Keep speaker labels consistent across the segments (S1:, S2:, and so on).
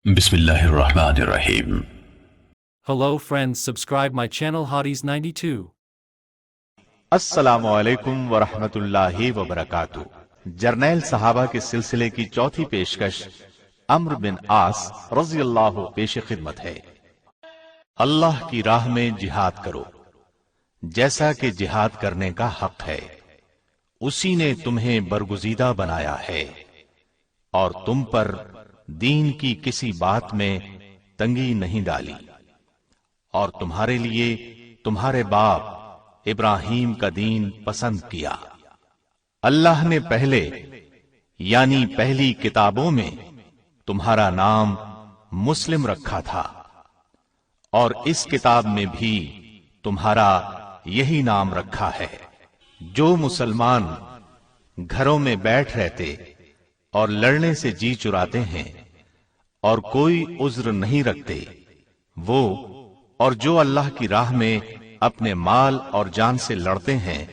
S1: Bismillahirrahmanirrahim.
S2: Hello friends, subscribe my channel Hotties 92.
S3: السلام علیکم ورحمۃ اللہ وبرکاتہ۔ جرنیل صحابہ کے سلسلے کی چوتھی پیشکش عمرو بن عاص رضی اللہ پیش خدمت ہے۔ اللہ کی راہ میں جہاد کرو جیسا کہ جہاد کرنے کا حق ہے، اسی نے تمہیں برگزیدہ بنایا ہے اور تم پر دین کی کسی بات میں تنگی نہیں ڈالی، اور تمہارے لیے تمہارے باپ ابراہیم کا دین پسند کیا۔ اللہ نے پہلے یعنی پہلی کتابوں میں تمہارا نام مسلم رکھا تھا، اور اس کتاب میں بھی تمہارا یہی نام رکھا ہے۔ جو مسلمان گھروں میں بیٹھ رہتے اور لڑنے سے جی چراتے ہیں اور کوئی عذر نہیں رکھتے، وہ اور جو اللہ کی راہ میں اپنے مال اور جان سے لڑتے ہیں،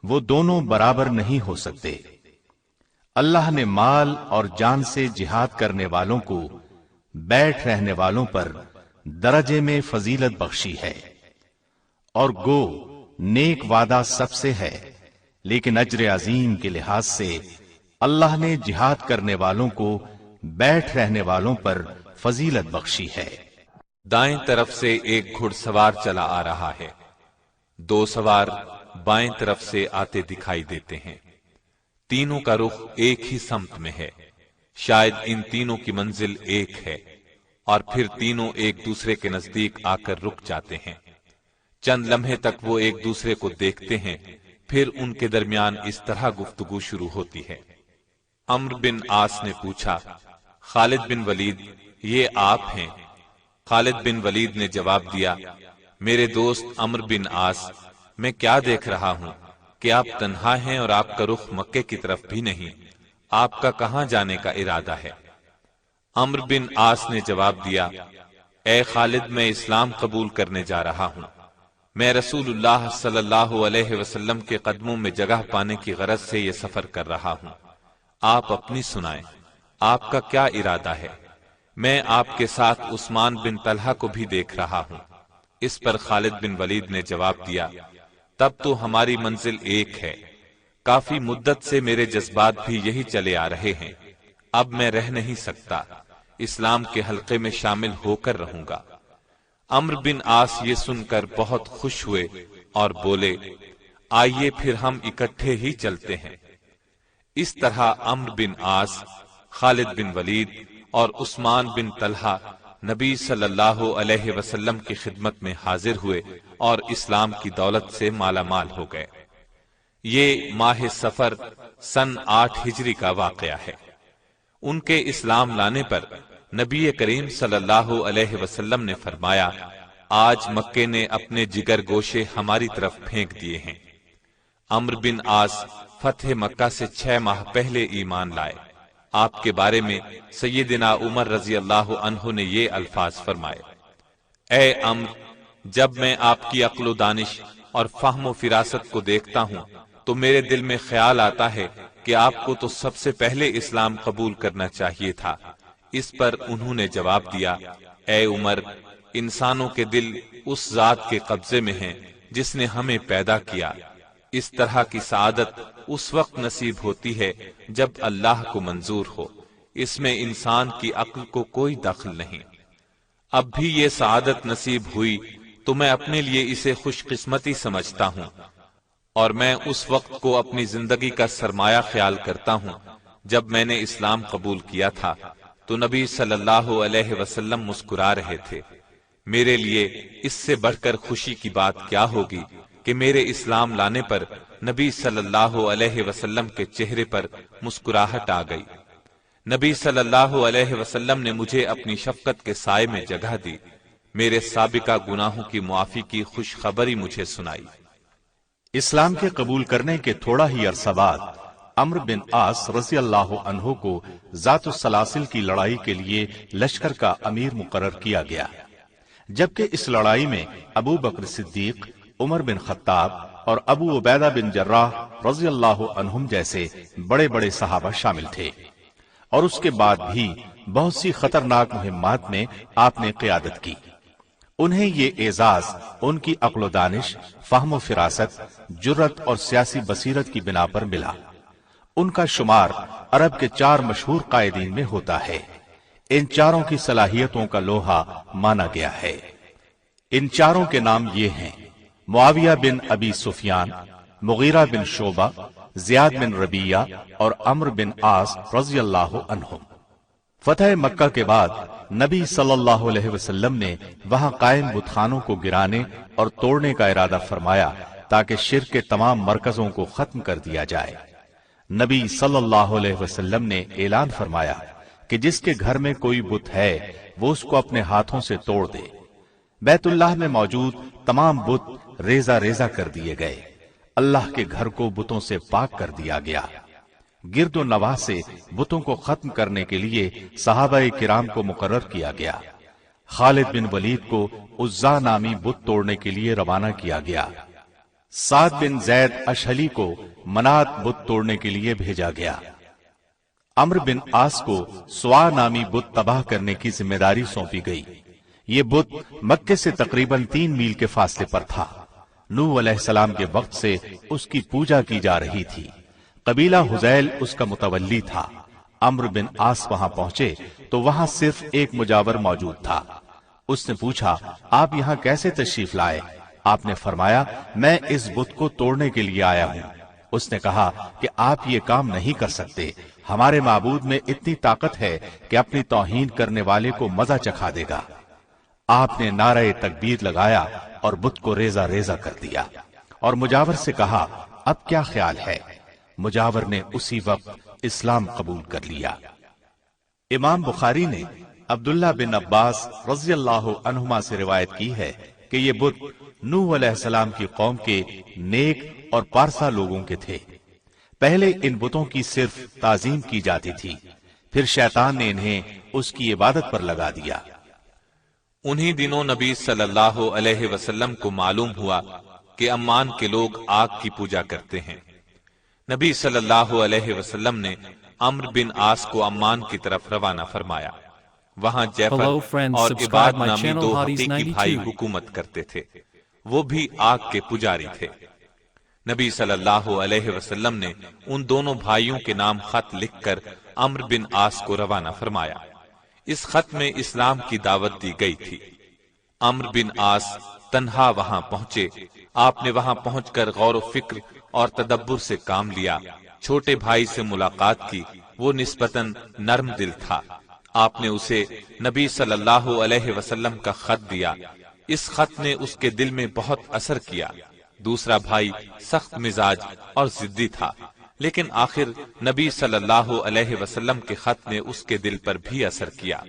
S3: وہ دونوں برابر نہیں ہو سکتے۔ اللہ نے مال اور جان سے جہاد کرنے والوں کو بیٹھ رہنے والوں پر درجے میں فضیلت بخشی ہے، اور گو نیک وعدہ سب سے ہے، لیکن اجر عظیم کے لحاظ سے اللہ نے جہاد کرنے والوں کو بیٹھ رہنے والوں پر فضیلت بخشی ہے۔
S4: دائیں طرف سے ایک گھڑ سوار چلا آ رہا ہے، دو سوار بائیں طرف سے آتے دکھائی دیتے ہیں، تینوں کا رخ ایک ہی سمت میں ہے، شاید ان تینوں کی منزل ایک ہے، اور پھر تینوں ایک دوسرے کے نزدیک آ کر رک جاتے ہیں۔ چند لمحے تک وہ ایک دوسرے کو دیکھتے ہیں، پھر ان کے درمیان اس طرح گفتگو شروع ہوتی ہے۔ عمرو بن عاص نے پوچھا، خالد بن ولید، یہ آپ ہیں؟ خالد بن ولید نے جواب دیا، میرے دوست عمرو بن عاص، میں کیا دیکھ رہا ہوں کہ آپ تنہا ہیں اور آپ کا رخ مکے کی طرف بھی نہیں، آپ کا کہاں جانے کا ارادہ ہے؟ عمرو بن عاص نے جواب دیا، اے خالد، میں اسلام قبول کرنے جا رہا ہوں، میں رسول اللہ صلی اللہ علیہ وسلم کے قدموں میں جگہ پانے کی غرض سے یہ سفر کر رہا ہوں، آپ اپنی سنائیں، آپ کا کیا ارادہ ہے؟ میں آپ کے ساتھ عثمان بن طلحہ کو بھی دیکھ رہا ہوں۔ اس پر خالد بن ولید نے جواب دیا، تب تو ہماری منزل ایک ہے، کافی مدت سے میرے جذبات بھی یہی چلے آ رہے ہیں، اب میں رہ نہیں سکتا، اسلام کے حلقے میں شامل ہو کر رہوں گا۔ عمرو بن عاص یہ سن کر بہت خوش ہوئے اور بولے، آئیے پھر ہم اکٹھے ہی چلتے ہیں۔ اس طرح عمرو بن عاص، خالد بن ولید اور عثمان بن طلحہ نبی صلی اللہ علیہ وسلم کی خدمت میں حاضر ہوئے اور اسلام کی دولت سے مالا مال ہو گئے۔ یہ ماہ سفر سن 8 ہجری کا واقعہ ہے۔ ان کے اسلام لانے پر نبی کریم صلی اللہ علیہ وسلم نے فرمایا، آج مکے نے اپنے جگر گوشے ہماری طرف پھینک دیے ہیں۔ عمرو بن عاص فتح مکہ سے 6 ماہ پہلے ایمان لائے۔ آپ کے بارے میں سیدنا عمر رضی اللہ عنہ نے یہ الفاظ فرمائے، اے عمرو، جب میں آپ کی عقل و دانش اور فہم و فراست کو دیکھتا ہوں تو میرے دل میں خیال آتا ہے کہ آپ کو تو سب سے پہلے اسلام قبول کرنا چاہیے تھا۔ اس پر انہوں نے جواب دیا، اے عمر، انسانوں کے دل اس ذات کے قبضے میں ہیں جس نے ہمیں پیدا کیا۔ اس طرح کی سعادت اس وقت نصیب ہوتی ہے جب اللہ کو منظور ہو، اس میں انسان کی عقل کو کوئی دخل نہیں۔ اب بھی یہ سعادت نصیب ہوئی تو میں اپنے لیے اسے خوش قسمتی سمجھتا ہوں، اور میں اس وقت کو اپنی زندگی کا سرمایہ خیال کرتا ہوں جب میں نے اسلام قبول کیا تھا تو نبی صلی اللہ علیہ وسلم مسکرا رہے تھے۔ میرے لیے اس سے بڑھ کر خوشی کی بات کیا ہوگی کہ میرے اسلام لانے پر نبی صلی اللہ علیہ وسلم کے چہرے پر مسکراہٹ آ گئی۔ نبی صلی اللہ علیہ وسلم نے مجھے اپنی شفقت کے سائے میں جگہ دی، میرے سابقہ گناہوں کی معافی کی خوشخبری مجھے سنائی۔
S3: اسلام کے قبول کرنے کے تھوڑا ہی عرصہ بعد عمرو بن عاص رضی اللہ عنہ کو ذات السلاسل کی لڑائی کے لیے لشکر کا امیر مقرر کیا گیا، جبکہ اس لڑائی میں ابو بکر صدیق، عمر بن خطاب اور ابو عبیدہ بن جراح رضی اللہ عنہم جیسے بڑے بڑے صحابہ شامل تھے۔ اور اس کے بعد بھی بہت سی خطرناک مہمات میں آپ نے قیادت کی۔ انہیں یہ اعزاز ان کی عقل و دانش، فہم و فراست، جرت اور سیاسی بصیرت کی بنا پر ملا۔ ان کا شمار عرب کے 4 مشہور قائدین میں ہوتا ہے۔ ان چاروں کی صلاحیتوں کا لوہا مانا گیا ہے۔ ان چاروں کے نام یہ ہیں: معاویہ بن ابی سفیان، مغیرہ بن شعبہ، زیاد بن ربیہ اور عمرو بن عاص رضی اللہ عنہم۔ فتح مکہ کے بعد نبی صلی اللہ علیہ وسلم نے وہاں قائم بت خانوں کو گرانے اور توڑنے کا ارادہ فرمایا تاکہ شرک کے تمام مرکزوں کو ختم کر دیا جائے۔ نبی صلی اللہ علیہ وسلم نے اعلان فرمایا کہ جس کے گھر میں کوئی بت ہے وہ اس کو اپنے ہاتھوں سے توڑ دے۔ بیت اللہ میں موجود تمام بت ریزہ ریزہ کر دیے گئے۔ اللہ کے گھر کو بتوں سے پاک کر دیا گیا۔ گرد و نواح سے بتوں کو ختم کرنے کے لیے صحابہ کرام کو مقرر کیا گیا۔ خالد بن ولید کو عزا نامی بت توڑنے کے لیے روانہ کیا گیا۔ سعد بن زید اشہلی کو منات بت توڑنے کے لیے بھیجا گیا۔ عمرو بن عاص کو سوا نامی بت تباہ کرنے کی ذمہ داری سونپی گئی۔ یہ بت مکے سے تقریباً 3 میل کے فاصلے پر تھا۔ نوح علیہ السلام کے وقت سے اس کی پوجا کی جا رہی تھی۔ قبیلہ حذیل اس کا متولی تھا۔ عمرو بن عاص وہاں پہنچے تو وہاں صرف ایک مجاور موجود تھا۔ اس نے پوچھا، آپ یہاں کیسے تشریف لائے؟ آپ نے فرمایا، میں اس بت کو توڑنے کے لیے آیا ہوں۔ اس نے کہا کہ آپ یہ کام نہیں کر سکتے، ہمارے معبود میں اتنی طاقت ہے کہ اپنی توہین کرنے والے کو مزہ چکھا دے گا۔ آپ نے نعرہ تکبیر لگایا اور بت کو ریزہ ریزہ کر دیا اور مجاور سے کہا، اب کیا خیال ہے؟ مجاور نے اسی وقت اسلام قبول کر لیا۔ امام بخاری نے عبداللہ بن عباس رضی اللہ عنہما سے روایت کی ہے کہ یہ بت نوح علیہ السلام کی قوم کے نیک اور پارسا لوگوں کے تھے۔ پہلے ان بتوں کی صرف تعظیم کی جاتی تھی، پھر شیطان نے انہیں اس کی عبادت پر لگا دیا۔
S4: انہی دنوں نبی صلی اللہ علیہ وسلم کو معلوم ہوا کہ عمان کے لوگ آگ کی پوجا کرتے ہیں۔ نبی صلی اللہ علیہ وسلم نے عمرو بن عاص کو عمان کی طرف روانہ فرمایا۔ وہاں جعفر
S2: Hello friends,
S4: اور
S2: subscribe
S4: عباد
S2: my
S4: نامی
S2: channel,
S4: 2
S2: Hadi's
S4: حقیقی
S2: 92
S4: بھائی حکومت کرتے تھے، وہ بھی آگ کے پجاری تھے۔ نبی صلی اللہ علیہ وسلم نے ان دونوں بھائیوں کے نام خط لکھ کر عمرو بن عاص کو روانہ فرمایا۔ اس خط میں اسلام کی دعوت دی گئی تھی۔ عمرو بن عاص تنہا وہاں پہنچے۔ آپ نے وہاں پہنچ کر غور و فکر اور تدبر سے کام لیا۔ چھوٹے بھائی سے ملاقات کی، وہ نسبتاً نرم دل تھا۔ آپ نے اسے نبی صلی اللہ علیہ وسلم کا خط دیا۔ اس خط نے اس کے دل میں بہت اثر کیا۔ دوسرا بھائی سخت مزاج اور ضدی تھا، لیکن آخر نبی صلی اللہ علیہ وسلم کے خط نے اس کے دل پر بھی اثر کیا۔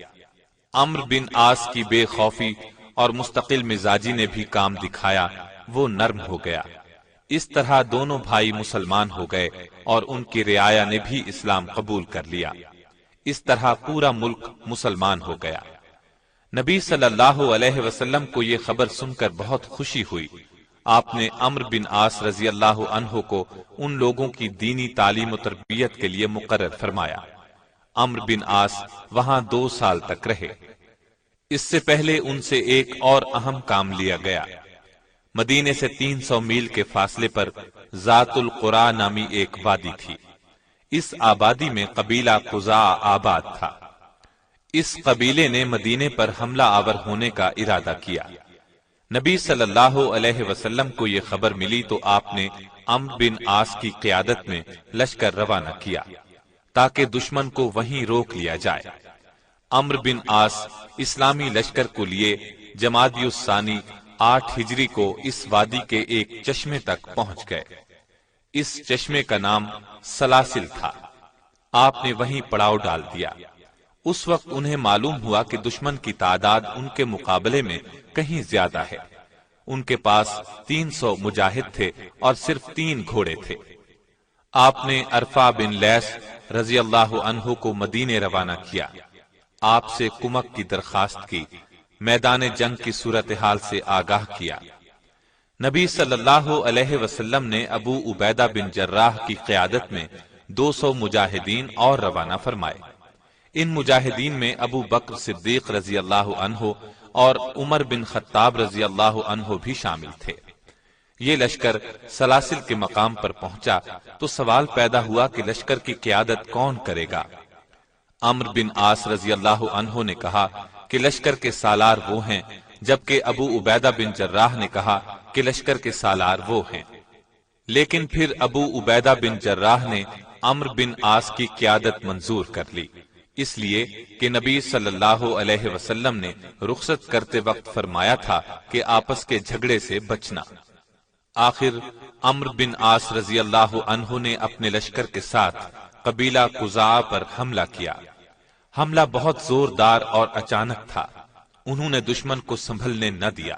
S4: عمرو بن عاص کی بے خوفی اور مستقل مزاجی نے بھی کام دکھایا، وہ نرم ہو گیا۔ اس طرح دونوں بھائی مسلمان ہو گئے اور ان کی رعایا نے بھی اسلام قبول کر لیا۔ اس طرح پورا ملک مسلمان ہو گیا۔ نبی صلی اللہ علیہ وسلم کو یہ خبر سن کر بہت خوشی ہوئی۔ آپ نے عمرو بن عاص رضی اللہ عنہ کو ان لوگوں کی دینی تعلیم و تربیت کے لیے مقرر فرمایا۔ عمرو بن عاص وہاں 2 سال تک رہے۔ اس سے پہلے ان سے ایک اور اہم کام لیا گیا۔ مدینے سے 300 میل کے فاصلے پر ذات القرا نامی ایک وادی تھی۔ اس آبادی میں قبیلہ قزاع آباد تھا۔ اس قبیلے نے مدینے پر حملہ آور ہونے کا ارادہ کیا۔ نبی صلی اللہ علیہ وسلم کو یہ خبر ملی تو آپ نے عمرو بن عاص کی قیادت میں لشکر روانہ کیا تاکہ دشمن کو وہیں روک لیا جائے۔ عمرو بن عاص اسلامی لشکر کو لیے جمادی الثانی 8 ہجری کو اس وادی کے ایک چشمے تک پہنچ گئے۔ اس چشمے کا نام سلاسل تھا۔ آپ نے وہیں پڑاؤ ڈال دیا۔ اس وقت انہیں معلوم ہوا کہ دشمن کی تعداد ان کے مقابلے میں کہیں زیادہ ہے۔ ان کے پاس 300 مجاہد تھے اور صرف 3 گھوڑے تھے۔ آپ نے عرفہ بن لیس رضی اللہ عنہ کو مدینے روانہ کیا۔ آپ سے کمک کی درخواست کی، میدان جنگ کی صورتحال سے آگاہ کیا۔ نبی صلی اللہ علیہ وسلم نے ابو عبیدہ بن جراح کی قیادت میں 200 مجاہدین اور روانہ فرمائے۔ ان مجاہدین میں ابو بکر صدیق رضی اللہ عنہ اور عمر بن خطاب رضی اللہ عنہ بھی شامل تھے۔ یہ لشکر سلاسل کے مقام پر پہنچا تو سوال پیدا ہوا کہ لشکر کی قیادت کون کرے گا؟ عمرو بن عاص رضی اللہ عنہ نے کہا کہ لشکر کے سالار وہ ہیں، جبکہ ابو عبیدہ بن جراح نے کہا کہ لشکر کے سالار وہ ہیں۔ لیکن پھر ابو عبیدہ بن جراح نے عمرو بن عاص کی قیادت منظور کر لی، اس لیے کہ نبی صلی اللہ علیہ وسلم نے رخصت کرتے وقت فرمایا تھا کہ آپس کے جھگڑے سے بچنا۔ آخر عمرو بن عاص رضی اللہ عنہ نے اپنے لشکر کے ساتھ قبیلہ قزاع پر حملہ کیا۔ حملہ بہت زوردار اور اچانک تھا، انہوں نے دشمن کو سنبھلنے نہ دیا۔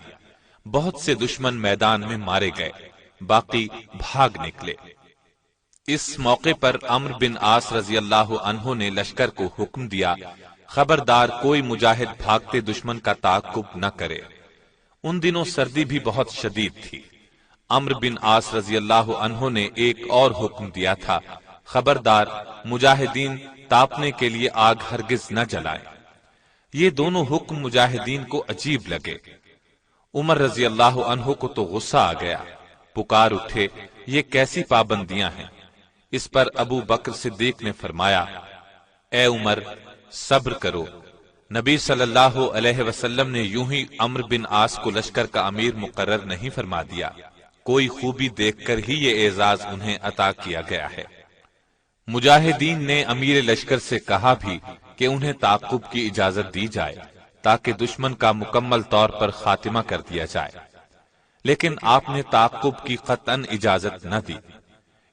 S4: بہت سے دشمن میدان میں مارے گئے، باقی بھاگ نکلے۔ اس موقع پر عمرو بن عاص رضی اللہ عنہ نے لشکر کو حکم دیا، خبردار کوئی مجاہد بھاگتے دشمن کا تعاقب نہ کرے۔ ان دنوں سردی بھی بہت شدید تھی۔ عمرو بن عاص رضی اللہ عنہ نے ایک اور حکم دیا تھا، خبردار مجاہدین تاپنے کے لیے آگ ہرگز نہ جلائیں۔ یہ دونوں حکم مجاہدین کو عجیب لگے۔ عمر رضی اللہ عنہ کو تو غصہ آ گیا، پکار اٹھے، یہ کیسی پابندیاں ہیں؟ اس پر ابو بکر صدیق نے فرمایا، اے عمر صبر کرو، نبی صلی اللہ علیہ وسلم نے یوں ہی عمرو بن عاص کو لشکر کا امیر مقرر نہیں فرما دیا، کوئی خوبی دیکھ کر ہی یہ اعزاز انہیں عطا کیا گیا ہے۔ مجاہدین نے امیر لشکر سے کہا بھی کہ انہیں تعاقب کی اجازت دی جائے تاکہ دشمن کا مکمل طور پر خاتمہ کر دیا جائے، لیکن آپ نے تعاقب کی قطعاً اجازت نہ دی۔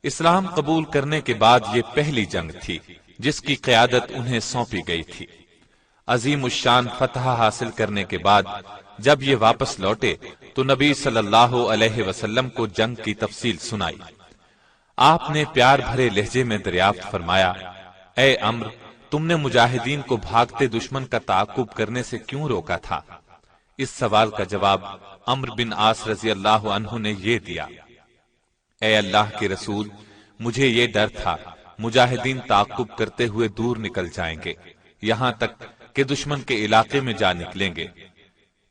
S4: اسلام قبول کرنے کے بعد یہ پہلی جنگ تھی جس کی قیادت انہیں سونپی گئی تھی۔ عظیم الشان فتح حاصل کرنے کے بعد جب یہ واپس لوٹے تو نبی صلی اللہ علیہ وسلم کو جنگ کی تفصیل سنائی۔ آپ نے پیار بھرے لہجے میں دریافت فرمایا، اے عمرو، تم نے مجاہدین کو بھاگتے دشمن کا تعاقب کرنے سے کیوں روکا تھا؟ اس سوال کا جواب عمرو بن عاص رضی اللہ عنہ نے یہ دیا، اے اللہ کے رسول، مجھے یہ ڈر تھا مجاہدین تعاقب کرتے ہوئے دور نکل جائیں گے، یہاں تک کہ دشمن کے علاقے میں جا نکلیں گے۔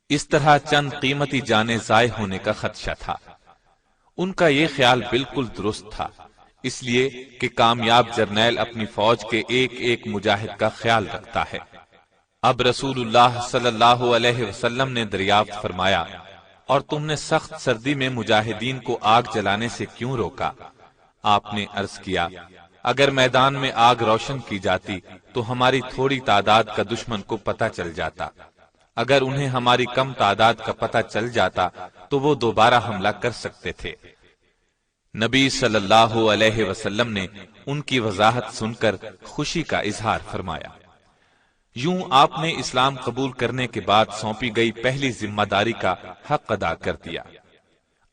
S4: اس طرح چند قیمتی جانیں ضائع ہونے کا خدشہ تھا۔ ان کا یہ خیال بالکل درست تھا، اس لیے کہ کامیاب جرنیل اپنی فوج کے ایک ایک مجاہد کا خیال رکھتا ہے۔ اب رسول اللہ صلی اللہ علیہ وسلم نے دریافت فرمایا، اور تم نے سخت سردی میں مجاہدین کو آگ جلانے سے کیوں روکا؟ آپ نے عرض کیا، اگر میدان میں آگ روشن کی جاتی تو ہماری تھوڑی تعداد کا دشمن کو پتہ چل جاتا، اگر انہیں ہماری کم تعداد کا پتہ چل جاتا تو وہ دوبارہ حملہ کر سکتے تھے۔ نبی صلی اللہ علیہ وسلم نے ان کی وضاحت سن کر خوشی کا اظہار فرمایا۔ یوں آپ نے اسلام قبول کرنے کے بعد سونپی گئی پہلی ذمہ داری کا حق ادا کر دیا۔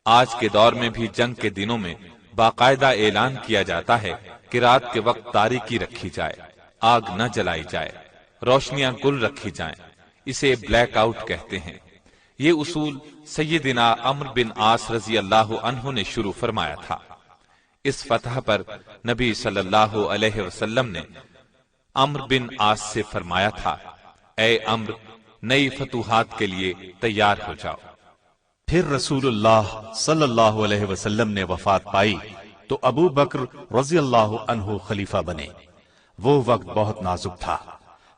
S4: آج کے دور میں بھی جنگ کے دنوں میں باقاعدہ اعلان کیا جاتا ہے کہ رات کے وقت تاریکی رکھی جائے، آگ نہ جلائی جائے، روشنیاں گل رکھی جائیں، اسے بلیک آؤٹ کہتے ہیں۔ یہ اصول سیدنا عمرو بن عاص رضی اللہ عنہ نے شروع فرمایا تھا۔ اس فتح پر نبی صلی اللہ علیہ وسلم نے عمرو بن عاص سے فرمایا تھا، اے عمرو، نئی فتوحات کے لیے تیار ہو جاؤ۔
S3: پھر رسول اللہ صلی اللہ علیہ وسلم نے وفات پائی تو ابو بکر رضی اللہ عنہ خلیفہ بنے۔ وہ وقت بہت نازک تھا،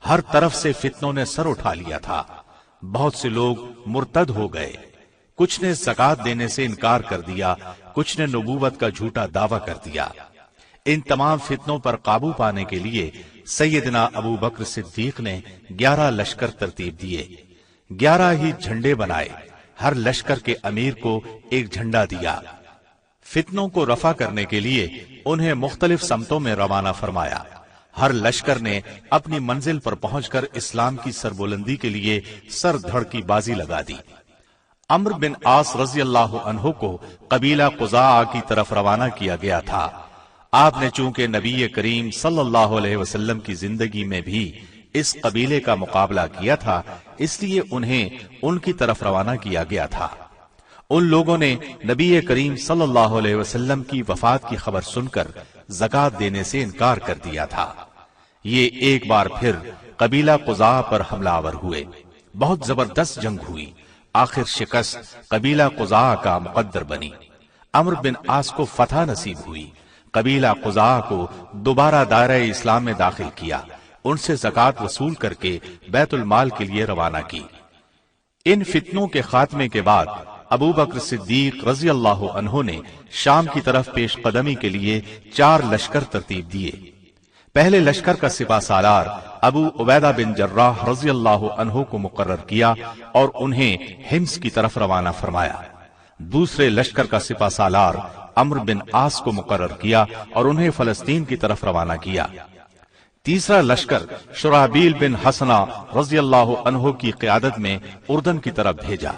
S3: ہر طرف سے فتنوں نے سر اٹھا لیا تھا، بہت سے لوگ مرتد ہو گئے، کچھ نے زکوٰۃ دینے سے انکار کر دیا، کچھ نے نبوت کا جھوٹا دعویٰ کر دیا۔ ان تمام فتنوں پر قابو پانے کے لیے سیدنا ابو بکر صدیق نے 11 لشکر ترتیب دیے، 11 ہی جھنڈے بنائے، ہر لشکر کے امیر کو ایک جھنڈا دیا۔ فتنوں کو رفع کرنے کے لیے انہیں مختلف سمتوں میں روانہ فرمایا۔ ہر لشکر نے اپنی منزل پر پہنچ کر اسلام کی سربلندی کے لیے سر دھڑ کی بازی لگا دی۔ عمرو بن عاص رضی اللہ عنہ کو قبیلہ قزاع کی طرف روانہ کیا گیا تھا۔ آپ نے چونکہ نبی کریم صلی اللہ علیہ وسلم کی زندگی میں بھی اس قبیلے کا مقابلہ کیا تھا، اس لیے انہیں ان کی طرف روانہ کیا گیا تھا۔ ان لوگوں نے نبی کریم صلی اللہ علیہ وسلم کی وفات کی خبر سن کر زکوٰۃ دینے سے انکار کر دیا تھا۔ یہ ایک بار پھر قبیلہ قزاع پر حملہ آور ہوئے۔ بہت زبردست جنگ ہوئی۔ آخر شکست قبیلہ قزاع کا مقدر بنی۔ عمرو بن عاص کو فتح نصیب ہوئی۔ قبیلہ قزاع کو دوبارہ دائرہ اسلام میں داخل کیا، ان سے زکوٰۃ وصول کر کے بیت المال کے لیے روانہ کی۔ ان فتنوں کے خاتمے کے بعد ابو بکر صدیق رضی اللہ عنہ نے شام کی طرف پیش قدمی کے لیے 4 لشکر ترتیب دیے۔ پہلے لشکر کا سپہ سالار ابو عبیدہ بن جراح رضی اللہ عنہ کو مقرر کیا اور انہیں حمص کی طرف روانہ فرمایا۔ دوسرے لشکر کا سپہ سالار عمرو بن عاص کو مقرر کیا اور انہیں فلسطین کی طرف روانہ کیا۔ تیسرا لشکر شرحبیل بن حسنہ رضی اللہ عنہ کی قیادت میں اردن کی طرف بھیجا۔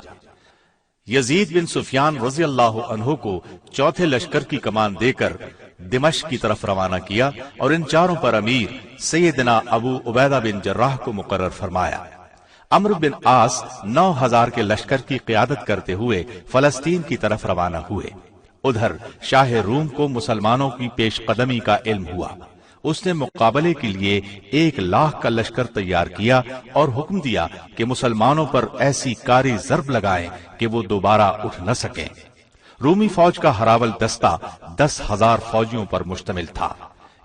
S3: یزید بن سفیان رضی اللہ عنہ کو چوتھے لشکر کی کمان دے کر دمشق کی طرف روانہ کیا اور ان چاروں پر امیر سیدنا ابو عبیدہ بن جراح کو مقرر فرمایا۔ عمرو بن عاص 9000 کے لشکر کی قیادت کرتے ہوئے فلسطین کی طرف روانہ ہوئے۔ ادھر شاہ روم کو مسلمانوں کی پیش قدمی کا علم ہوا۔ اس نے مقابلے کے لیے 1,00,000 کا لشکر تیار کیا اور حکم دیا کہ مسلمانوں پر ایسی کاری ضرب لگائیں کہ وہ دوبارہ اٹھ نہ سکیں۔ رومی فوج کا ہراول دستہ 10,000 فوجیوں پر مشتمل تھا۔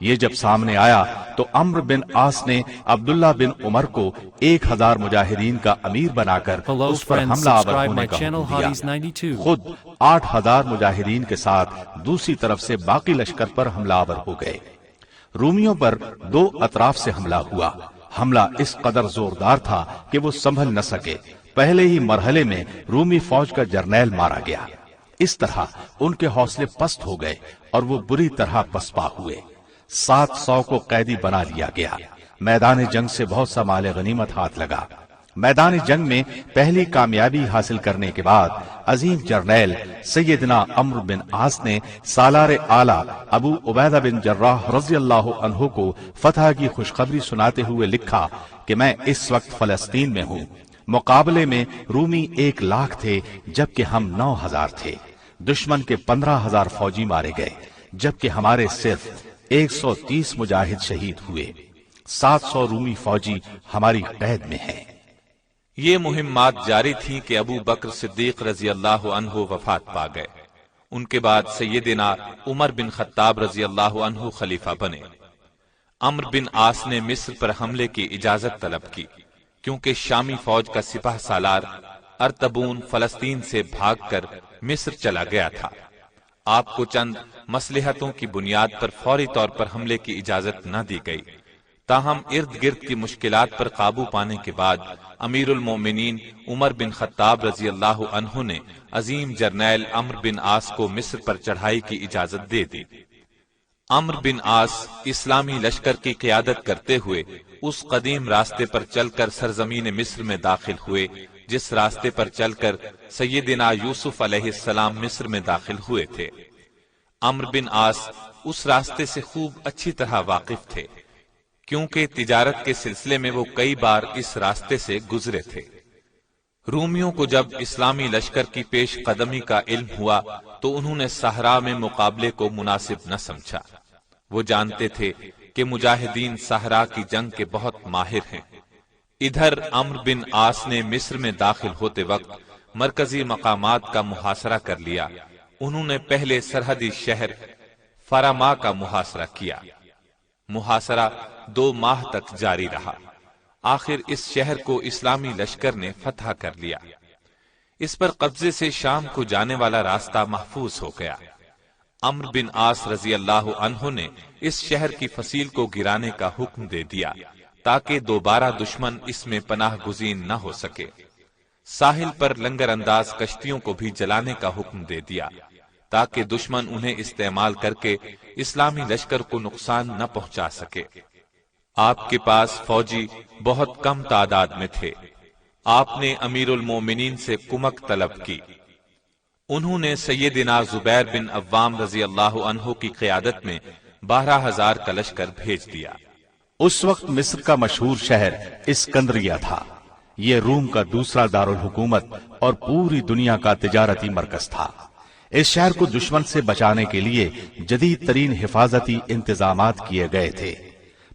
S3: یہ جب سامنے آیا تو عمرو بن عاص نے عبداللہ بن عمر کو 1000 مجاہدین کا امیر بنا کر
S2: Hello
S3: اس پر
S2: friends,
S3: حملہ آور
S2: subscribe
S3: ہونے
S2: my
S3: کا
S2: channel
S3: حکم دیا۔
S2: Hotties92.
S3: خود 8000 مجاہدین کے ساتھ دوسری طرف سے باقی لشکر پر حملہ آور ہو گئے۔ رومیوں پر 2 اطراف سے حملہ ہوا۔ حملہ اس قدر زوردار تھا کہ وہ سنبھل نہ سکے۔ پہلے ہی مرحلے میں رومی فوج کا جرنیل مارا گیا۔ اس طرح ان کے حوصلے پست ہو گئے اور وہ بری طرح پسپا ہوئے۔ 700 کو قیدی بنا لیا گیا۔ میدان جنگ سے بہت سا مال غنیمت ہاتھ لگا۔ میدان جنگ میں پہلی کامیابی حاصل کرنے کے بعد عظیم جرنیل سیدنا عمرو بن عاص نے سالار اعلیٰ ابو عبیدہ بن جراح رضی اللہ عنہ کو فتح کی خوشخبری سناتے ہوئے لکھا کہ میں اس وقت فلسطین میں ہوں۔ مقابلے میں رومی 1,00,000 تھے جبکہ ہم 9000 تھے۔ دشمن کے 15,000 فوجی مارے گئے جبکہ ہمارے صرف 130 مجاہد شہید ہوئے۔ 700 رومی فوجی ہماری قید میں ہیں۔
S4: یہ مہمات جاری تھیں کہ ابو بکر صدیق رضی اللہ عنہ وفات پا گئے۔ ان کے بعد سیدنا عمر بن خطاب رضی اللہ عنہ خلیفہ بنے۔ عمرو بن عاص نے مصر پر حملے کی اجازت طلب کی کیونکہ شامی فوج کا سپہ سالار ارتبون فلسطین سے بھاگ کر مصر چلا گیا تھا۔ آپ کو چند مصلحتوں کی بنیاد پر فوری طور پر حملے کی اجازت نہ دی گئی۔ تاہم ارد گرد کی مشکلات پر قابو پانے کے بعد امیر المومنین عمر بن خطاب رضی اللہ عنہ نے عظیم جرنیل عمرو بن عاص کو مصر پر چڑھائی کی اجازت دے دی۔ عمرو بن عاص اسلامی لشکر کی قیادت کرتے ہوئے اس قدیم راستے پر چل کر سرزمین مصر میں داخل ہوئے جس راستے پر چل کر سیدنا یوسف علیہ السلام مصر میں داخل ہوئے تھے۔ عمرو بن عاص اس راستے سے خوب اچھی طرح واقف تھے کیونکہ تجارت کے سلسلے میں وہ کئی بار اس راستے سے گزرے تھے۔ رومیوں کو جب اسلامی لشکر کی پیش قدمی کا علم ہوا تو انہوں نے صحرا میں مقابلے کو مناسب نہ سمجھا۔ وہ جانتے تھے کہ مجاہدین صحرا کی جنگ کے بہت ماہر ہیں۔ ادھر عمرو بن عاص نے مصر میں داخل ہوتے وقت مرکزی مقامات کا محاصرہ کر لیا۔ انہوں نے پہلے سرحدی شہر فرما کا محاصرہ کیا۔ محاصرہ 2 ماہ تک جاری رہا۔ آخر اس شہر کو اسلامی لشکر نے فتح کر لیا۔ اس پر قبضے سے شام کو جانے والا راستہ محفوظ ہو گیا۔ عمرو بن عاص رضی اللہ عنہ نے اس شہر کی فصیل کو گرانے کا حکم دے دیا تاکہ دوبارہ دشمن اس میں پناہ گزین نہ ہو سکے۔ ساحل پر لنگر انداز کشتیوں کو بھی جلانے کا حکم دے دیا تاکہ دشمن انہیں استعمال کر کے اسلامی لشکر کو نقصان نہ پہنچا سکے۔ آپ کے پاس فوجی بہت کم تعداد میں تھے۔ آپ نے امیر المومنین سے کمک طلب کی۔ انہوں نے سیدنا زبیر بن عوام رضی اللہ عنہ کی قیادت میں 12,000 کا لشکر بھیج دیا۔
S3: اس وقت مصر کا مشہور شہر اسکندریہ تھا۔ یہ روم کا دوسرا دارالحکومت اور پوری دنیا کا تجارتی مرکز تھا۔ اس شہر کو دشمن سے بچانے کے لیے جدید ترین حفاظتی انتظامات کیے گئے تھے۔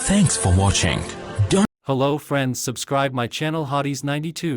S1: Thanks for watching.
S2: Hello friends, subscribe my channel Hotties92.